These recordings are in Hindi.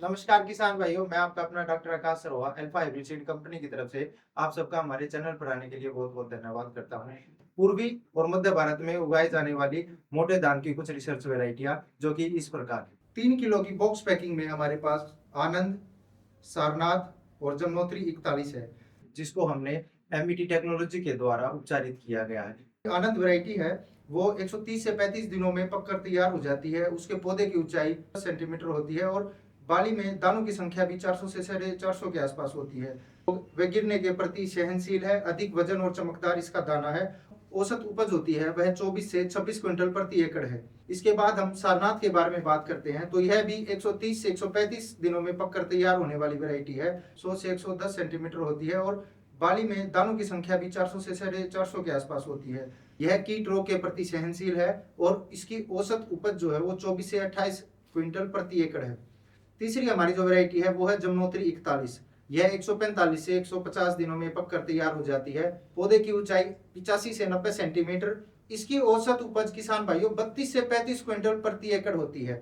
नमस्कार किसान भाइयों, मैं आपका अपना doctor Akash Saroha Alpha hybrid seed company की तरफ से आप सबका हमारे चैनल पर आने के लिए बहुत बहुत धन्यवाद करता हूँ। पूर्वी और मध्य भारत में उगाई जाने वाली मोटे धान की कुछ रिसर्च वेराइटियां जो कि इस प्रकार है। 3 किलो की बॉक्स पैकिंग में हमारे पास आनंद, सारनाथ और जमुनोत्री 41 है, जिसको हमने एमईटी टेक्नोलॉजी के द्वारा उपचारित किया गया है। आनंद वैरायटी है वो 130 से 35 दिनों में पककर तैयार हो जाती है। उसके पौधे की ऊंचाई 10 सेंटीमीटर होती है और बाली में दानों की संख्या भी 400 से 450 के आसपास होती है। वे गिरने के प्रति सहनशील है। अधिक वजन और चमकदार इसका दाना है। औसत उपज होती है वह 24 से 26 क्विंटल प्रति एकड़ है। इसके बाद हम सारनाथ के बारे में बात करते हैं तो यह भी 130 से 135 दिनों में पककर तैयार होने वाली वैरायटी है। 100 से 110 सेंटीमीटर होती है और बाली में दानों की संख्या भी 400 से 450 के आसपास होती है। यह कीट रोग के प्रति सहनशील है और इसकी औसत उपज जो है वो 24 से 28 क्विंटल प्रति एकड़ है। तीसरी हमारी जो वैरायटी है वो है जमुनोत्री 41। यह 145 से 150 दिनों में पककर तैयार हो जाती है। पौधे की ऊंचाई 85 से 90 सेंटीमीटर। इसकी औसत उपज किसान भाइयों 32 से 35 क्विंटल प्रति एकड़ होती है।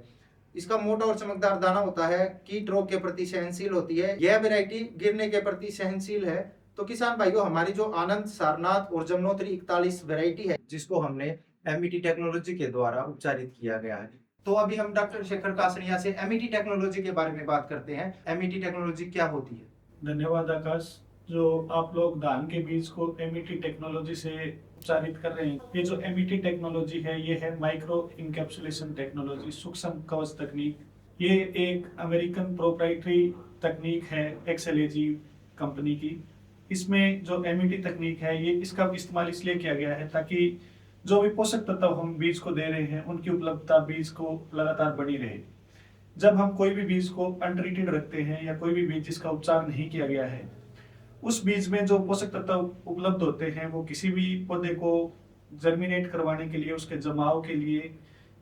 इसका मोटा और चमकदार दाना होता है। कीट रोग के प्रति सहनशील होती है। यह वैरायटी गिरने के प्रति सहनशील है। तो किसान भाइयों, हमारी जो आनंद, सारनाथ और जमुनोत्री 41 वैरायटी है, जिसको हमने एमईटी टेक्नोलॉजी के द्वारा उपचारित किया गया है। तो अभी हम डॉक्टर शेखर कासनिया से एमईटी टेक्नोलॉजी के बारे में बात करते हैं। एमईटी टेक्नोलॉजी क्या होती है? धन्यवाद आकाश। जो आप लोग धान के बीज को एमईटी टेक्नोलॉजी से उपचारित कर रहे हैं, ये जो एमईटी टेक्नोलॉजी है ये है माइक्रो इनकैप्सुलेशन टेक्नोलॉजी, सूक्ष्म कवच तकनीक। ये एक अमेरिकन प्रोप्राइटरी तकनीक है एक्सएलएजी कंपनी की। इसमें जो एमईटी तकनीक है ये इसका इस्तेमाल इसलिए किया गया है ताकि जो भी पोषक तत्व हम बीज को दे रहे हैं उनकी उपलब्धता बीज को लगातार बनी रहे। जब हम कोई भी बीज को अनट्रीटेड रखते हैं या कोई भी बीज जिसका उपचार नहीं किया गया है, उस बीज में जो पोषक तत्व उपलब्ध होते हैं वो किसी भी पौधे को जर्मिनेट करवाने के लिए, उसके जमाव के लिए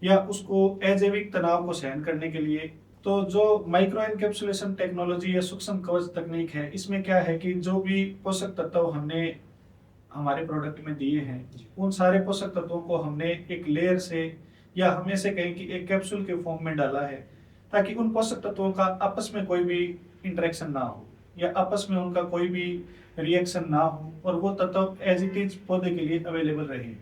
या उसको अजैविक तनाव को सहन करने के लिए। तो जो माइक्रो एनकैप्सुलेशन टेक्नोलॉजी या सूक्ष्म कवच तकनीक है, इसमें क्या है कि जो भी पोषक तत्व हमने हमारे प्रोडक्ट में दिए हैं उन सारे पोषक तत्वों को हमने एक लेयर से या हम ऐसे कहें कि एक कैप्सूल के फॉर्म में डाला है, ताकि उन पोषक तत्वों का आपस में कोई भी इंटरेक्शन ना हो या आपस में उनका कोई भी रिएक्शन ना हो और वो तत्व एज इट इज पौधे के लिए अवेलेबल रहे।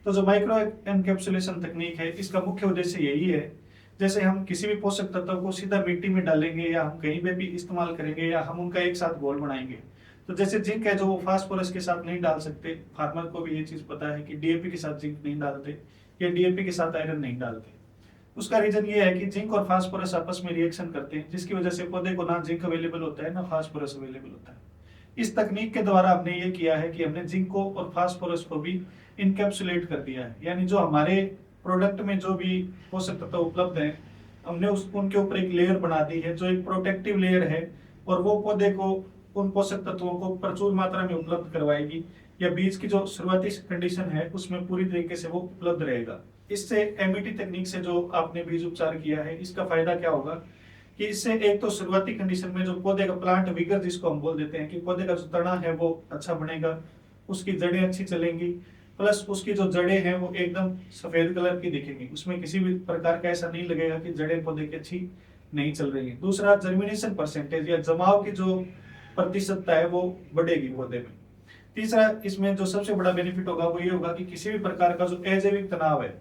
तो जो माइक्रो एनकैप्सुलेशन तकनीक है इसका मुख्य उद्देश्य यही है, जैसे हम किसी भी पोषक तत्व को सीधा मिट्टी में डालेंगे या हम कहीं पे भी इस्तेमाल करेंगे या हम उनका एक साथ घोल बनाएंगे, तो जैसे जिंक है जो वो फास्फोरस के साथ नहीं डाल सकते, फार्मर को भी ये चीज पता है कि डीएपी के साथ जिंक नहीं डालते या डीएपी के साथ आयरन नहीं डालते। उसका रीजन ये है कि जिंक और फास्फोरस आपस में रिएक्शन करते हैं, जिसकी वजह से पौधे को ना जिंक अवेलेबल होता है ना फास्फोरस अवेलेबल होता है। इस तकनीक के द्वारा हमने ये किया है कि हमने जिंक को और फास्फोरस को भी इनकैप्सुलेट कर दिया है, यानी जो हमारे प्रोडक्ट में जो भी पोषक तत्व उपलब्ध है हमने उनके ऊपर एक लेयर बना दी है जो एक प्रोटेक्टिव लेयर है और वो पौधे को उन पोषक तत्वों को प्रचुर मात्रा में उपलब्ध करवाएगी या बीज की जो शुरुआती कंडीशन है उसमें पूरी तरीके से वो उपलब्ध रहेगा। इससे एमईटी तकनीक से जो आपने बीज उपचार किया है इसका फायदा क्या होगा कि इससे एक तो शुरुआती कंडीशन में जो पौधे का प्लांट विगर जिसको हम बोल देते हैं कि पौधे का जो तना है वो अच्छा बनेगा, उसकी जड़ें अच्छी चलेंगी, प्लस उसकी जो जड़ें हैं वो एकदम सफेद कलर की दिखेंगी, उसमें किसी भी प्रकार का ऐसा नहीं लगेगा कि जड़ें पौधे की अच्छी नहीं चल रही है। दूसरा, जर्मिनेशन परसेंटेज या जमाव की जो प्रतिशतता है वो बढ़ेगी पौधे में। तीसरा, इसमें जो सबसे बड़ा बेनिफिट होगा वो ये होगा कि किसी भी प्रकार का जो अजैविक तनाव है,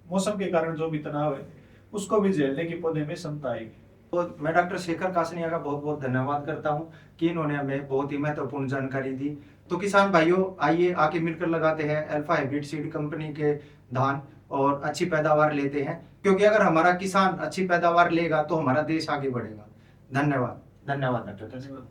मौसम के कारण जो भी तनाव है, उसको भी झेलने की पौधे में क्षमता आएगी। तो मैं डॉक्टर शेखर कासनिया का बहुत बहुत धन्यवाद करता हूं कि इन्होंने हमें बहुत ही महत्वपूर्ण जानकारी दी। तो किसान भाइयों, आइए आके मिलकर लगाते हैं अल्फा हाइब्रिड सीड कंपनी के धान और अच्छी पैदावार लेते हैं, क्योंकि अगर हमारा किसान अच्छी पैदावार लेगा तो हमारा देश आगे बढ़ेगा। धन्यवाद। धन्यवाद डॉक्टर।